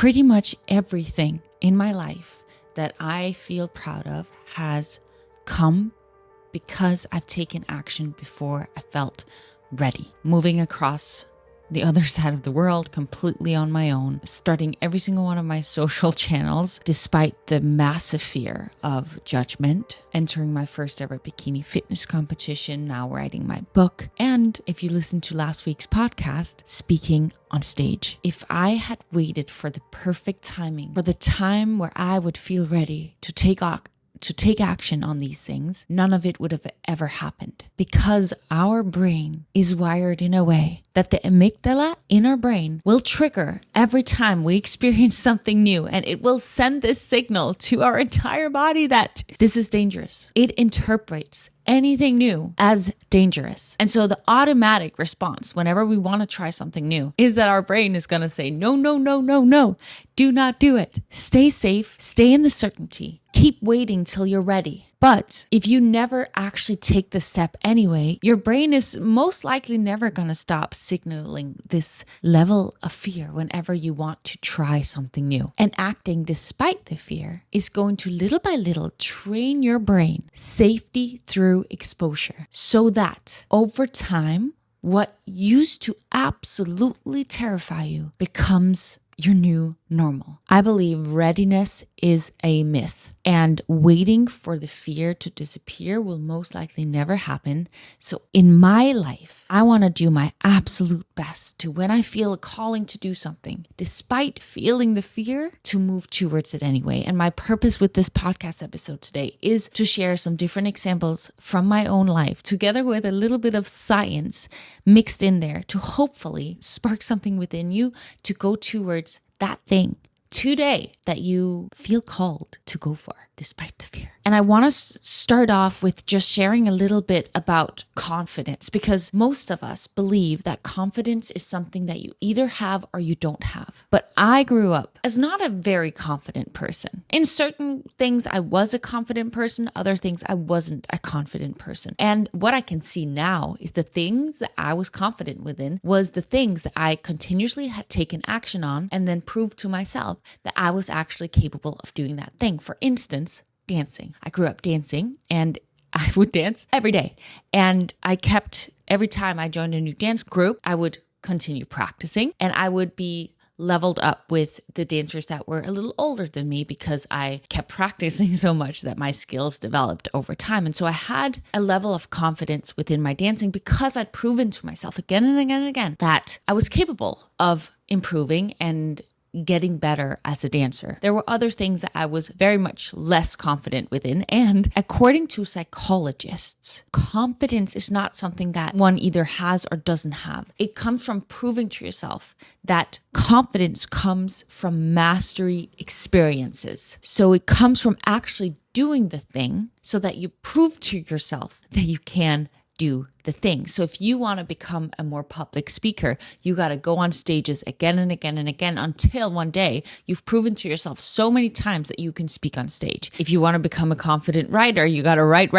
Pretty much everything in my life that I feel proud of has come because I've taken action before I felt ready. Moving across the other side of the world completely on my own, starting every single one of my social channels despite the massive fear of judgment, entering my first ever bikini fitness competition, now writing my book, and if you listen to last week's podcast, speaking on stage. If I had waited for the perfect timing, for the time where I would feel ready to take action on these things, none of it would have ever happened, because our brain is wired in a way that the amygdala in our brain will trigger every time we experience something new, and it will send this signal to our entire body that this is dangerous. It interprets anything new as dangerous. And so the automatic response whenever we want to try something new is that our brain is going to say, no, no, no, no, no, do not do it. Stay safe, stay in the certainty, keep waiting till you're ready. But if you never actually take the step anyway, your brain is most likely never going to stop signaling this level of fear whenever you want to try something new. And acting despite the fear is going to little by little train your brain safety through exposure, so that over time, what used to absolutely terrify you becomes your new normal. I believe readiness is a myth, and waiting for the fear to disappear will most likely never happen. So in my life, I want to do my absolute best to, when I feel a calling to do something, despite feeling the fear, to move towards it anyway. And my purpose with this podcast episode today is to share some different examples from my own life, together with a little bit of science mixed in there, to hopefully spark something within you to go towards that thing today that you feel called to go for despite the fear. And I want to start off with just sharing a little bit about confidence, because most of us believe that confidence is something that you either have or you don't have. But I grew up as not a very confident person. In certain things, I was a confident person. Other things, I wasn't a confident person. And what I can see now is the things that I was confident within was the things that I continuously had taken action on and then proved to myself that I was actually capable of doing that thing. For instance, dancing. I grew up dancing, and I would dance every day. And I kept, every time I joined a new dance group, I would continue practicing, and I would be leveled up with the dancers that were a little older than me, because I kept practicing so much that my skills developed over time. And so I had a level of confidence within my dancing because I'd proven to myself again and again and again that I was capable of improving and getting better as a dancer. There were other things that I was very much less confident within. And according to psychologists, confidence is not something that one either has or doesn't have. It comes from proving to yourself that confidence comes from mastery experiences. So it comes from actually doing the thing so that you prove to yourself that you can do the thing. So if you want to become a more public speaker, you got to go on stages again and again and again until one day you've proven to yourself so many times that you can speak on stage. If you want to become a confident writer, you got to write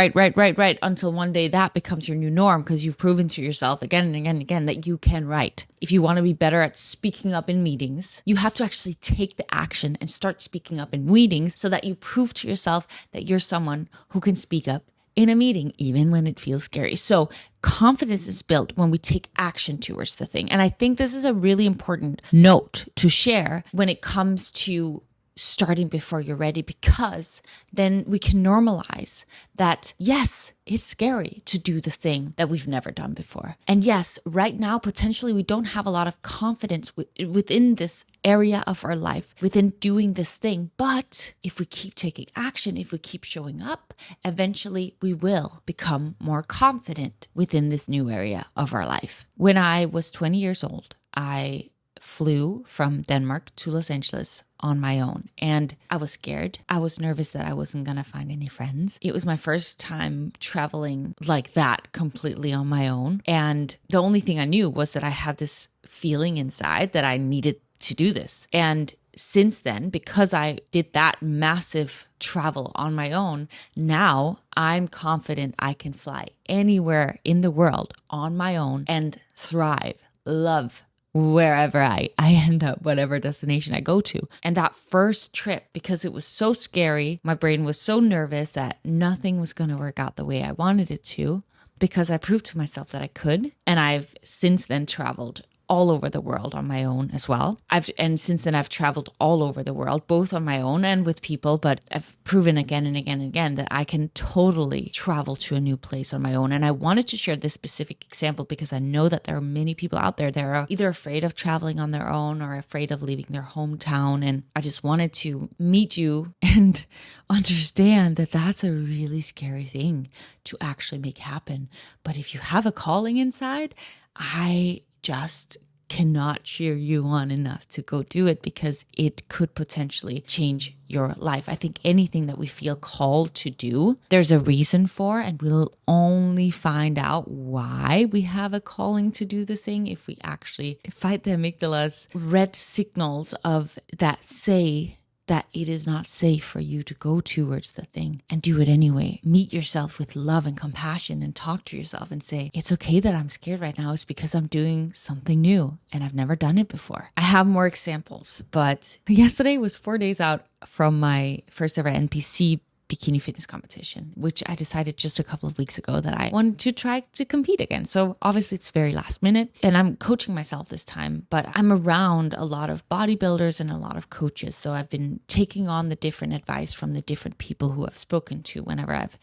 until one day that becomes your new norm, because you've proven to yourself again and again and again that you can write. If you want to be better at speaking up in meetings, you have to actually take the action and start speaking up in meetings so that you prove to yourself that you're someone who can speak up in a meeting, even when it feels scary. So confidence is built when we take action towards the thing. And I think this is a really important note to share when it comes to starting before you're ready, because then we can normalize that, yes, it's scary to do the thing that we've never done before. And yes, right now, potentially we don't have a lot of confidence within this area of our life, within doing this thing. But if we keep taking action, if we keep showing up, eventually we will become more confident within this new area of our life. When I was 20 years old, I flew from Denmark to Los Angeles on my own. And I was scared. I was nervous that I wasn't going to find any friends. It was my first time traveling like that completely on my own. And the only thing I knew was that I had this feeling inside that I needed to do this. And since then, because I did that massive travel on my own, now I'm confident I can fly anywhere in the world on my own and thrive, love wherever I end up, whatever destination I go to. And that first trip, because it was so scary, my brain was so nervous that nothing was going to work out the way I wanted it to, because I proved to myself that I could. And I've since then traveled all over the world on my own as well. Since then I've traveled all over the world, both on my own and with people, but I've proven again and again and again that I can totally travel to a new place on my own. And I wanted to share this specific example because I know that there are many people out there that are either afraid of traveling on their own or afraid of leaving their hometown. And I just wanted to meet you and understand that that's a really scary thing to actually make happen. But if you have a calling inside, I just cannot cheer you on enough to go do it, because it could potentially change your life. I think anything that we feel called to do, there's a reason for, and we'll only find out why we have a calling to do the thing if we actually fight the amygdala's red signals of that say that it is not safe for you to go towards the thing, and do it anyway. Meet yourself with love and compassion and talk to yourself and say, it's okay that I'm scared right now. It's because I'm doing something new and I've never done it before. I have more examples, but yesterday was 4 days out from my first ever NPC bikini fitness competition, which I decided just a couple of weeks ago that I wanted to try to compete again. So obviously it's very last minute, and I'm coaching myself this time, but I'm around a lot of bodybuilders and a lot of coaches. So I've been taking on the different advice from the different people who I've spoken to whenever I've,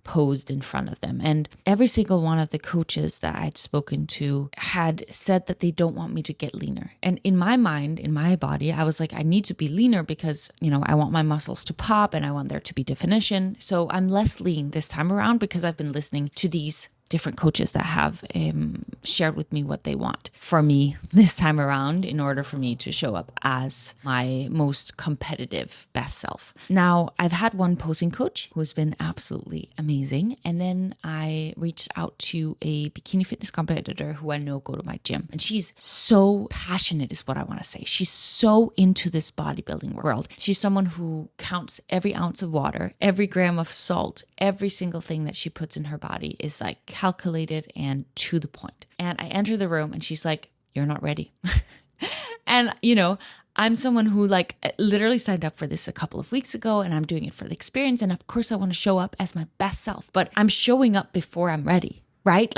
posed in front of them. And every single one of the coaches that I'd spoken to had said that they don't want me to get leaner. And in my mind, in my body, I was like, I need to be leaner because, I want my muscles to pop and I want there to be definition. So I'm less lean this time around because I've been listening to these different coaches that have shared with me what they want for me this time around in order for me to show up as my most competitive best self. Now, I've had one posing coach who's been absolutely amazing. And then I reached out to a bikini fitness competitor who I know go to my gym. And she's so passionate is what I want to say. She's so into this bodybuilding world. She's someone who counts every ounce of water, every gram of salt, every single thing that she puts in her body is like calculated and to the point. And I enter the room and she's like, you're not ready. And, I'm someone who literally signed up for this a couple of weeks ago, and I'm doing it for the experience. And of course I want to show up as my best self, but I'm showing up before I'm ready. Right?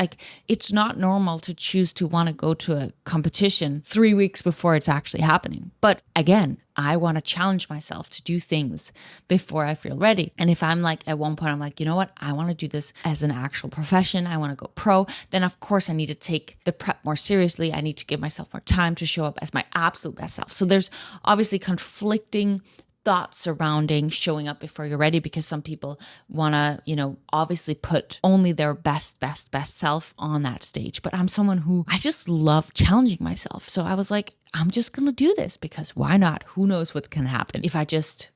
It's not normal to choose to want to go to a competition 3 weeks before it's actually happening. But again, I want to challenge myself to do things before I feel ready. And if I'm at one point, I'm like, you know what? I want to do this as an actual profession. I want to go pro. Then of course I need to take the prep more seriously. I need to give myself more time to show up as my absolute best self. So there's obviously conflicting thoughts surrounding showing up before you're ready, because some people want to, obviously put only their best self on that stage. But I'm someone who I just love challenging myself. So I was like, I'm just going to do this because why not? Who knows what's going to happen if I just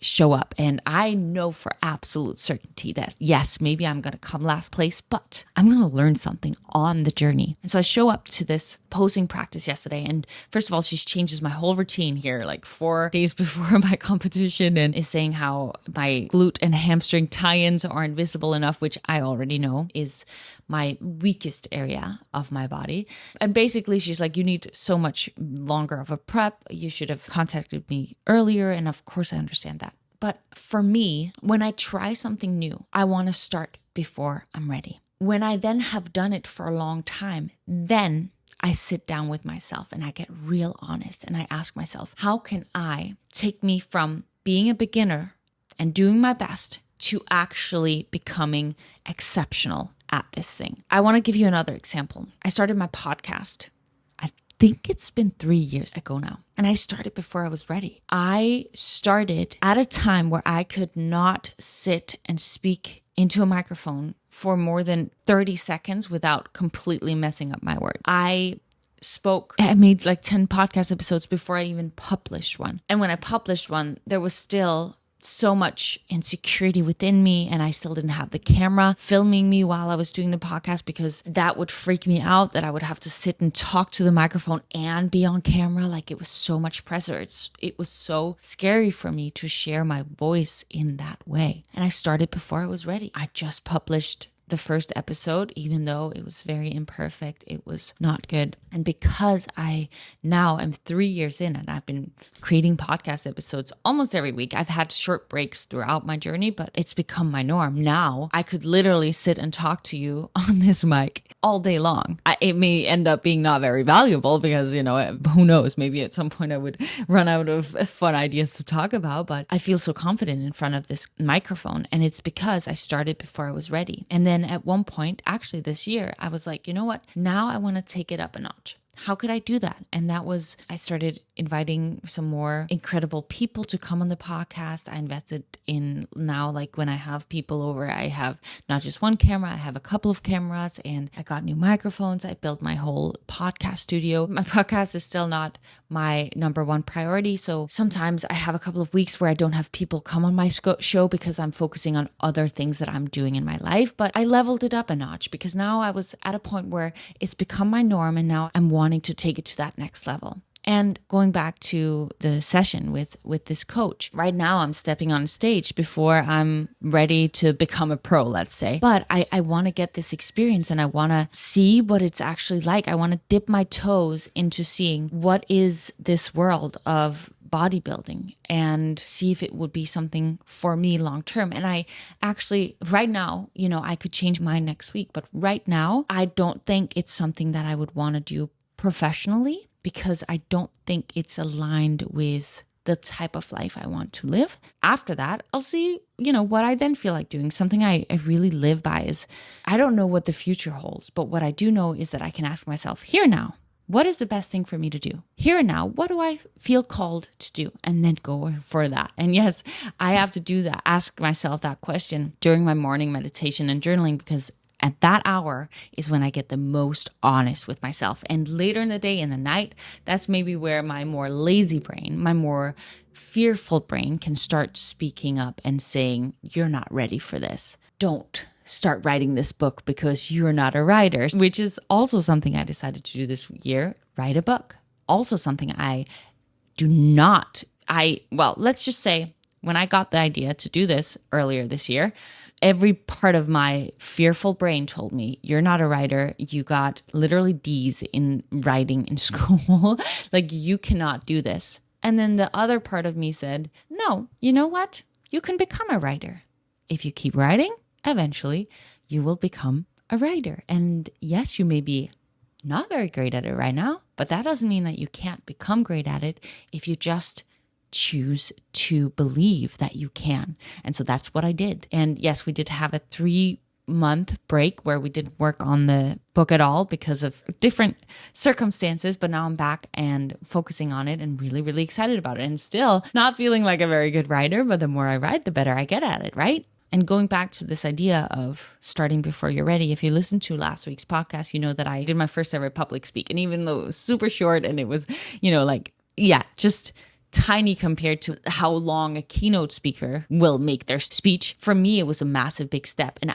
show up. And I know for absolute certainty that yes, maybe I'm going to come last place, but I'm going to learn something on the journey. And so I show up to this posing practice yesterday. And first of all, she changes my whole routine here, 4 days before my competition, and is saying how my glute and hamstring tie-ins aren't visible enough, which I already know is my weakest area of my body. And basically she's like, you need so much longer of a prep. You should have contacted me earlier. And of course I understand that. But for me, when I try something new, I want to start before I'm ready. When I then have done it for a long time, then I sit down with myself and I get real honest and I ask myself, how can I take me from being a beginner and doing my best to actually becoming exceptional at this thing? I want to give you another example. I started my podcast. I think it's been 3 years ago now. And I started before I was ready. I started at a time where I could not sit and speak into a microphone for more than 30 seconds without completely messing up my words. I made 10 podcast episodes before I even published one. And when I published one, there was still so much insecurity within me, and I still didn't have the camera filming me while I was doing the podcast, because that would freak me out that I would have to sit and talk to the microphone and be on camera. It was so much pressure. It was so scary for me to share my voice in that way. And I started before I was ready. I just published the first episode, even though it was very imperfect, it was not good. And because I now am 3 years in and I've been creating podcast episodes almost every week, I've had short breaks throughout my journey, but it's become my norm. Now I could literally sit and talk to you on this mic all day long. It may end up being not very valuable because, who knows, maybe at some point I would run out of fun ideas to talk about, but I feel so confident in front of this microphone. And it's because I started before I was ready. And then at one point, actually this year, I was like, you know what? Now I want to take it up a notch. How could I do that? And that was, I started inviting some more incredible people to come on the podcast. I invested in now, like when I have people over, I have not just one camera, I have a couple of cameras, and I got new microphones. I built my whole podcast studio. My podcast is still not my number one priority. So sometimes I have a couple of weeks where I don't have people come on my show because I'm focusing on other things that I'm doing in my life. But I leveled it up a notch because now I was at a point where it's become my norm, and now I'm wanting to take it to that next level. And going back to the session with this coach, right now I'm stepping on stage before I'm ready to become a pro, let's say. But I want to get this experience and I want to see what it's actually like. I want to dip my toes into seeing what is this world of bodybuilding and see if it would be something for me long term. And I actually, right now, I could change mine next week, but right now, I don't think it's something that I would want to do professionally, because I don't think it's aligned with the type of life I want to live. After that, I'll see, what I then feel like doing. Something I really live by is, I don't know what the future holds, but what I do know is that I can ask myself, here now, what is the best thing for me to do? Here and now, what do I feel called to do? And then go for that. And yes, I have to do that, ask myself that question during my morning meditation and journaling, because at that hour is when I get the most honest with myself. And later in the day, in the night, that's maybe where my more lazy brain, my more fearful brain can start speaking up and saying, you're not ready for this. Don't start writing this book because you're not a writer, which is also something I decided to do this year, write a book. Also something I do not, let's just say when I got the idea to do this earlier this year, every part of my fearful brain told me, you're not a writer. You got literally D's in writing in school. Like, you cannot do this. And then the other part of me said, no, you know what? You can become a writer. If you keep writing, eventually you will become a writer. And yes, you may be not very great at it right now, but that doesn't mean that you can't become great at it if you just choose to believe that you can. And so that's what I did. And yes, we did have a 3-month break where we didn't work on the book at all because of different circumstances, but now I'm back and focusing on it and really, really excited about it, and still not feeling like a very good writer, but the more I write, the better I get at it, right? And going back to this idea of starting before you're ready, if you listened to last week's podcast, you know that I did my first ever public speak. And even though it was super short and it was, just tiny compared to how long a keynote speaker will make their speech, for me, it was a massive big step. And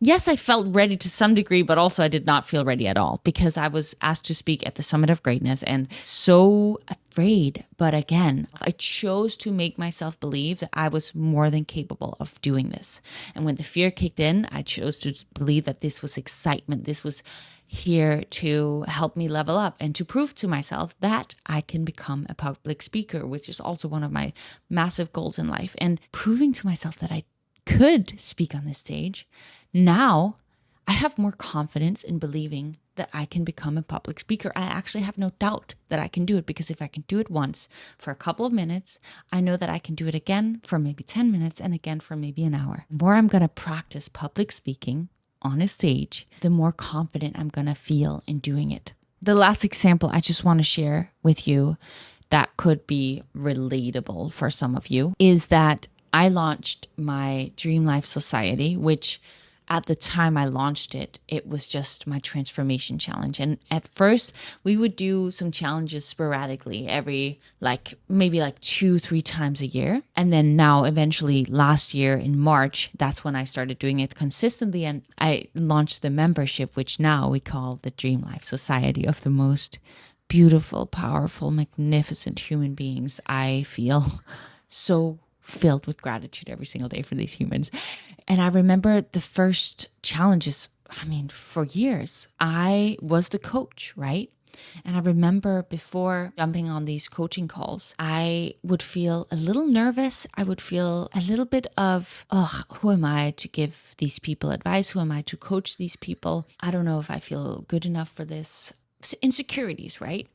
yes, I felt ready to some degree, but also I did not feel ready at all because I was asked to speak at the Summit of Greatness and so afraid. But again, I chose to make myself believe that I was more than capable of doing this. And when the fear kicked in, I chose to believe that this was excitement. This was here to help me level up and to prove to myself that I can become a public speaker, which is also one of my massive goals in life. And proving to myself that I could speak on this stage, now I have more confidence in believing that I can become a public speaker. I actually have no doubt that I can do it, because if I can do it once for a couple of minutes, I know that I can do it again for maybe 10 minutes and again for maybe an hour. The more I'm going to practice public speaking on a stage, the more confident I'm going to feel in doing it. The last example I just want to share with you that could be relatable for some of you is that I launched my Dream Life Society, which at the time I launched it, it was just my transformation challenge. And at first we would do some challenges sporadically every maybe 2-3 times a year. And then now eventually last year in March, that's when I started doing it consistently. And I launched the membership, which now we call the Dream Life Society, of the most beautiful, powerful, magnificent human beings. I feel so filled with gratitude every single day for these humans. And I remember the first challenges, for years, I was the coach, right? And I remember before jumping on these coaching calls, I would feel a little nervous. I would feel a little bit of, who am I to give these people advice? Who am I to coach these people? I don't know if I feel good enough for this. Insecurities, right?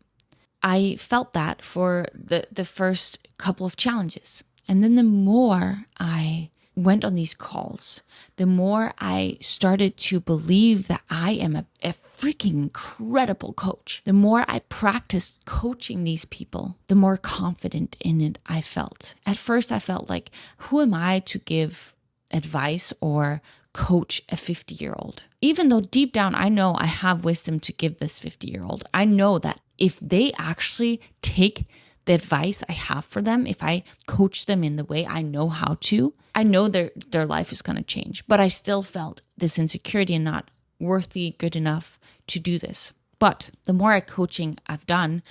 I felt that for the first couple of challenges. And then the more I went on these calls, the more I started to believe that I am a freaking incredible coach. The more I practiced coaching these people, the more confident in it I felt. At first, I felt like, who am I to give advice or coach a 50-year-old? Even though deep down, I know I have wisdom to give this 50-year-old. I know that if they actually take the advice I have for them, if I coach them in the way I know how to, I know their life is going to change. But I still felt this insecurity and not worthy, good enough to do this. But the more coaching I've done,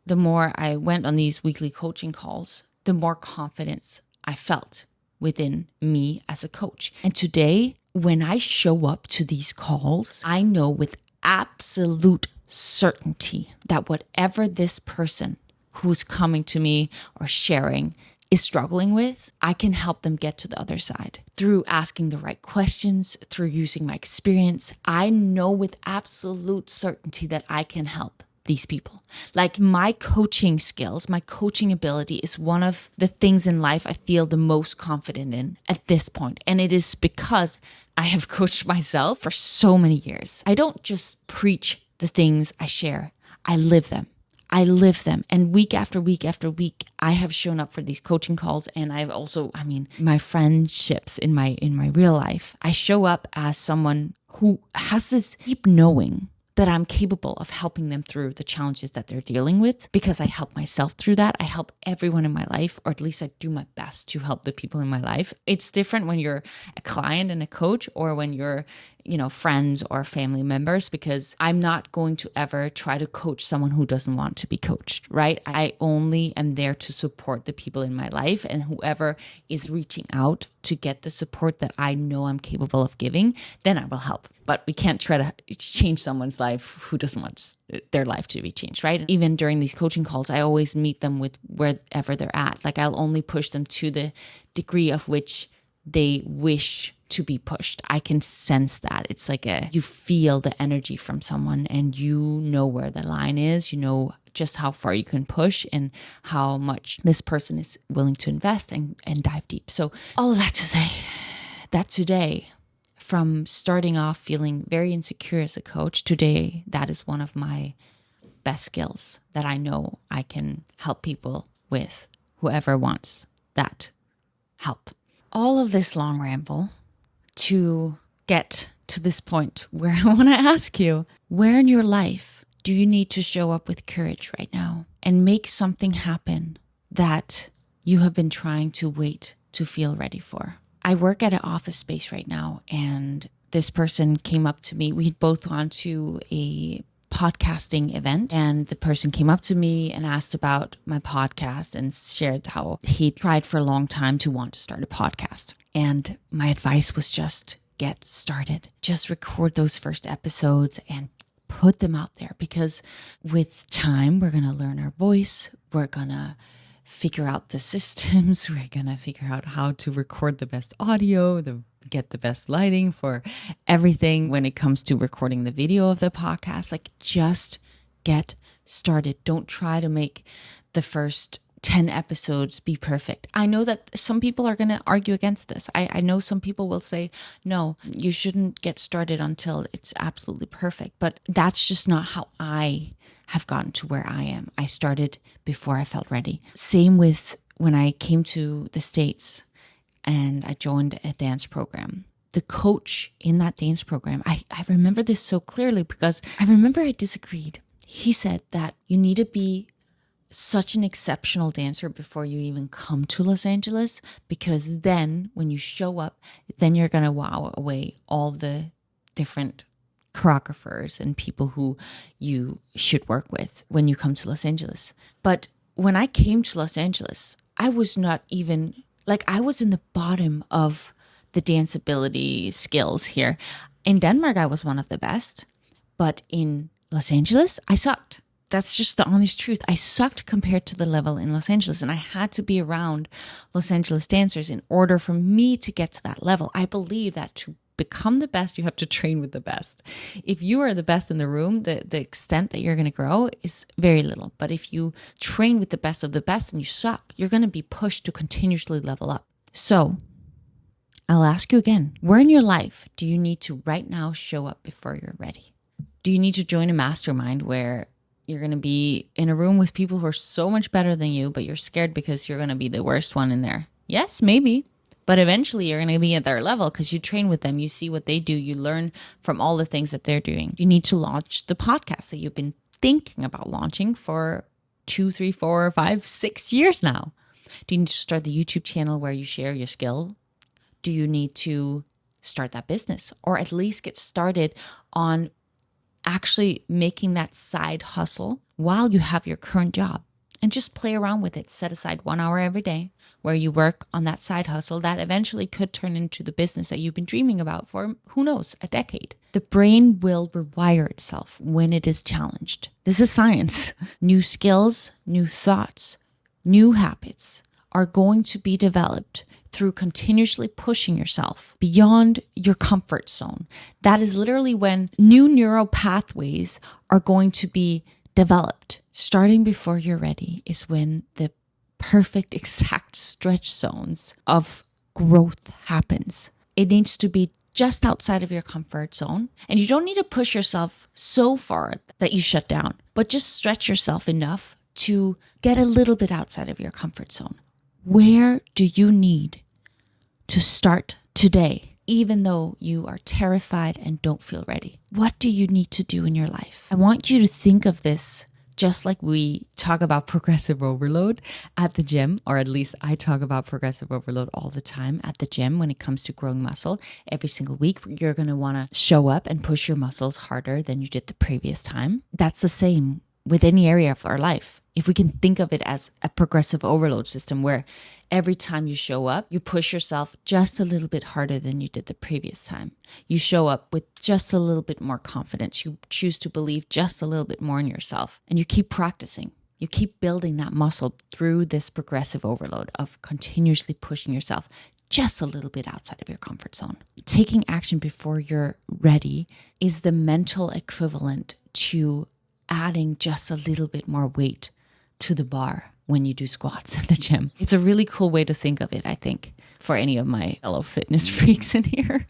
the more I went on these weekly coaching calls, the more confidence I felt within me as a coach. And today, when I show up to these calls, I know with absolute certainty that whatever this person who's coming to me or sharing is struggling with, I can help them get to the other side through asking the right questions, through using my experience. I know with absolute certainty that I can help these people. Like, my coaching skills, my coaching ability is one of the things in life I feel the most confident in at this point. And it is because I have coached myself for so many years. I don't just preach the things I share. I live them. And week after week after week, I have shown up for these coaching calls. And I've also, my friendships in my real life, I show up as someone who has this deep knowing that I'm capable of helping them through the challenges that they're dealing with, because I help myself through that. I help everyone in my life, or at least I do my best to help the people in my life. It's different when you're a client and a coach, or when you're, friends or family members, because I'm not going to ever try to coach someone who doesn't want to be coached, right? I only am there to support the people in my life, and whoever is reaching out to get the support that I know I'm capable of giving, then I will help. But we can't try to change someone's life who doesn't want their life to be changed, right? Even during these coaching calls, I always meet them with wherever they're at. Like, I'll only push them to the degree of which they wish to be pushed. I can sense that. It's like you feel the energy from someone, and you know where the line is. You know just how far you can push and how much this person is willing to invest and dive deep. So all of that to say that today, from starting off feeling very insecure as a coach, today that is one of my best skills that I know I can help people with, whoever wants that help. All of this long ramble to get to this point where I want to ask you, where in your life do you need to show up with courage right now and make something happen that you have been trying to wait to feel ready for? I work at an office space right now, and this person came up to me. We'd both gone to a podcasting event, and the person came up to me and asked about my podcast and shared how he tried for a long time to want to start a podcast. And my advice was just get started. Just record those first episodes and put them out there, because with time, we're going to learn our voice. We're going to figure out the systems. We're going to figure out how to record the best audio, get the best lighting for everything when it comes to recording the video of the podcast. Like, just get started. Don't try to make the first 10 episodes be perfect. I know that some people are going to argue against this. I know some people will say, no, you shouldn't get started until it's absolutely perfect. But that's just not how I have gotten to where I am. I started before I felt ready. Same with when I came to the States and I joined a dance program. The coach in that dance program, I remember this so clearly because I remember I disagreed. He said that you need to be such an exceptional dancer before you even come to Los Angeles, because then when you show up, then you're going to wow away all the different choreographers and people who you should work with when you come to Los Angeles. But when I came to Los Angeles, I was not even, like, I was in the bottom of the danceability skills here. In Denmark, I was one of the best, but in Los Angeles, I sucked. That's just the honest truth. I sucked compared to the level in Los Angeles, and I had to be around Los Angeles dancers in order for me to get to that level. I believe that to become the best, you have to train with the best. If you are the best in the room, the extent that you're going to grow is very little. But if you train with the best of the best and you suck, you're going to be pushed to continuously level up. So I'll ask you again, where in your life do you need to right now show up before you're ready? Do you need to join a mastermind where you're going to be in a room with people who are so much better than you, but you're scared because you're going to be the worst one in there? Yes, maybe. But eventually you're going to be at their level because you train with them. You see what they do. You learn from all the things that they're doing. You need to launch the podcast that you've been thinking about launching for 2, 3, 4, 5, 6 years now. Do you need to start the YouTube channel where you share your skill? Do you need to start that business or at least get started on actually making that side hustle while you have your current job? And just play around with it. Set aside 1 hour every day where you work on that side hustle that eventually could turn into the business that you've been dreaming about for, who knows, a decade. The brain will rewire itself when it is challenged. This is science. New skills, new thoughts, new habits are going to be developed through continuously pushing yourself beyond your comfort zone. That is literally when new neural pathways are going to be developed. Starting before you're ready is when the perfect exact stretch zones of growth happens. It needs to be just outside of your comfort zone. And you don't need to push yourself so far that you shut down, but just stretch yourself enough to get a little bit outside of your comfort zone. Where do you need to start today, even though you are terrified and don't feel ready? What do you need to do in your life? I want you to think of this just like we talk about progressive overload at the gym, or at least I talk about progressive overload all the time at the gym when it comes to growing muscle. Every single week, you're going to want to show up and push your muscles harder than you did the previous time. That's the same with any area of our life. If we can think of it as a progressive overload system where every time you show up, you push yourself just a little bit harder than you did the previous time. You show up with just a little bit more confidence. You choose to believe just a little bit more in yourself, and you keep practicing. You keep building that muscle through this progressive overload of continuously pushing yourself just a little bit outside of your comfort zone. Taking action before you're ready is the mental equivalent to adding just a little bit more weight to the bar when you do squats at the gym. It's a really cool way to think of it, I think, for any of my fellow fitness freaks in here.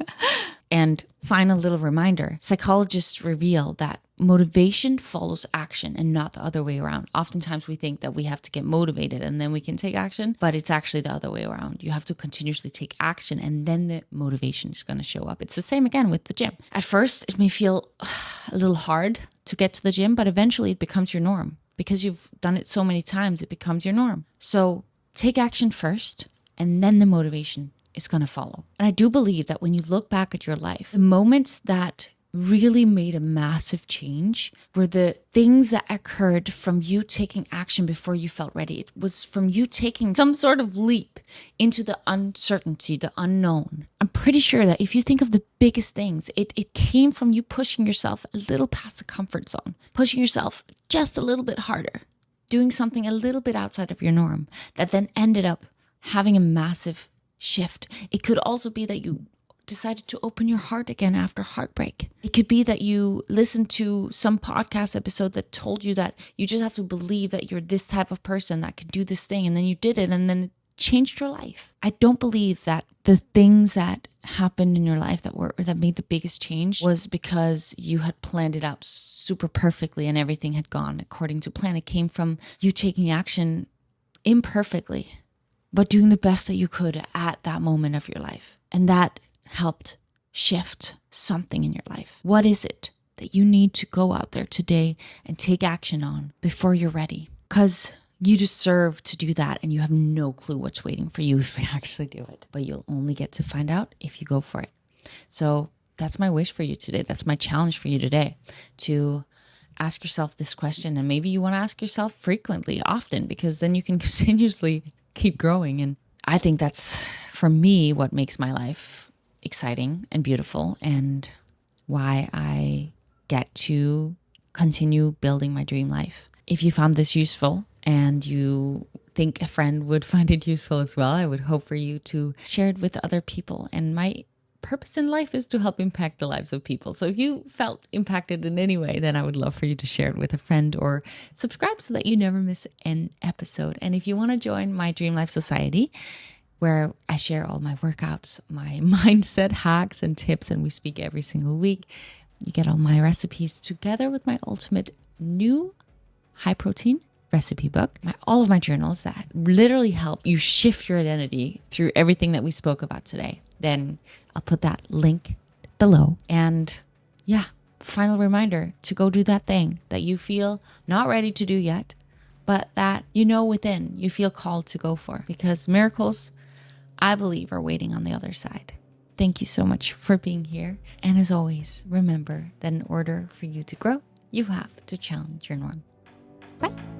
And final little reminder, psychologists reveal that motivation follows action and not the other way around. Oftentimes we think that we have to get motivated and then we can take action, but it's actually the other way around. You have to continuously take action and then the motivation is going to show up. It's the same again with the gym. At first, it may feel a little hard to get to the gym, but eventually it becomes your norm. Because you've done it so many times, it becomes your norm. So take action first, and then the motivation is going to follow. And I do believe that when you look back at your life, the moments that really made a massive change were the things that occurred from you taking action before you felt ready. It was from you taking some sort of leap into the uncertainty, the unknown. I'm pretty sure that if you think of the biggest things, it came from you pushing yourself a little past the comfort zone, pushing yourself just a little bit harder, doing something a little bit outside of your norm that then ended up having a massive shift. It could also be that you decided to open your heart again after heartbreak. It could be that you listened to some podcast episode that told you that you just have to believe that you're this type of person that can do this thing, and then you did it and then it changed your life. I don't believe that the things that happened in your life that made the biggest change was because you had planned it out super perfectly and everything had gone according to plan. It came from you taking action imperfectly, but doing the best that you could at that moment of your life. And that helped shift something in your life. What is it that you need to go out there today and take action on before you're ready? Because you deserve to do that, and you have no clue what's waiting for you if you actually do it. But you'll only get to find out if you go for it. So that's my wish for you today. That's my challenge for you today, to ask yourself this question. And maybe you want to ask yourself frequently, often, because then you can continuously keep growing. And I think that's, for me, what makes my life exciting and beautiful, and why I get to continue building my dream life. If you found this useful and you think a friend would find it useful as well, I would hope for you to share it with other people. And my purpose in life is to help impact the lives of people. So if you felt impacted in any way, then I would love for you to share it with a friend or subscribe so that you never miss an episode. And if you want to join my Dream Life Society, where I share all my workouts, my mindset hacks and tips, and we speak every single week, you get all my recipes together with my ultimate new high protein recipe book, all of my journals that literally help you shift your identity through everything that we spoke about today. Then I'll put that link below. And yeah, final reminder to go do that thing that you feel not ready to do yet, but that you know within you feel called to go for, because miracles, I believe, are waiting on the other side. Thank you so much for being here. And as always, remember that in order for you to grow, you have to challenge your norm. Bye.